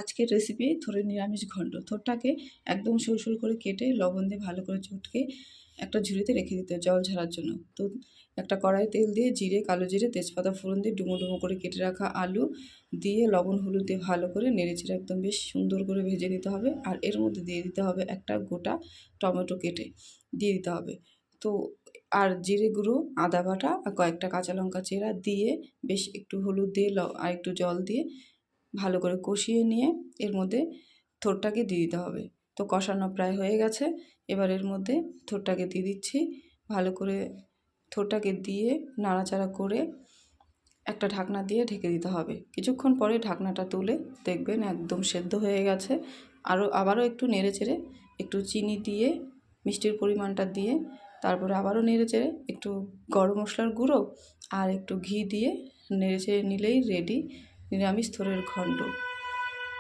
আজকের রেসিপি থোড়ের নিরামিষ ঘন্ট। থোড়টাকে একদম সরু সরু করে কেটে লবণ দিয়ে ভালো করে চটকে একটা ঝুড়িতে রেখে দিতে হয় জল ঝরার জন্য। তো একটা কড়াই তেল দিয়ে জিরে, কালো জিরে, তেজপাতা ফোড়ন দিয়ে ডুমো ডুমো করে কেটে রাখা আলু দিয়ে লবণ হলুদ দিয়ে ভালো করে নেড়েচেড়ে একদম বেশ সুন্দর করে ভেজে নিতে হবে। আর এর মধ্যে দিয়ে দিতে হবে একটা গোটা টমেটো কেটে দিয়ে দিতে হবে। তো আর জিরে গুঁড়ো, আদা বাটা আর কয়েকটা কাঁচা লঙ্কা চেরা দিয়ে বেশ একটু হলুদ দিয়ে আর একটু জল দিয়ে ভালো করে কষিয়ে নিয়ে এর মধ্যে থোড়টাকে দিয়ে দিতে হবে। তো কষানো প্রায় হয়ে গেছে। এবার এর মধ্যে থোড়টাকে দিয়ে দিচ্ছি। ভালো করে থোড়টাকে দিয়ে নাড়াচাড়া করে একটা ঢাকনা দিয়ে ঢেকে দিতে হবে। কিছুক্ষণ পরে ঢাকনাটা তুলে দেখবেন একদম সেদ্ধ হয়ে গেছে। আবারও একটু নেড়েচেড়ে একটু চিনি দিয়ে মিষ্টির পরিমাণটা দিয়ে তারপরে আবারও নেড়েচেড়ে একটু গরম মশলার গুঁড়ো আর একটু ঘি দিয়ে নেড়েচেড়ে নিলেই রেডি নিরামিষ থোড়ের ঘন্ট।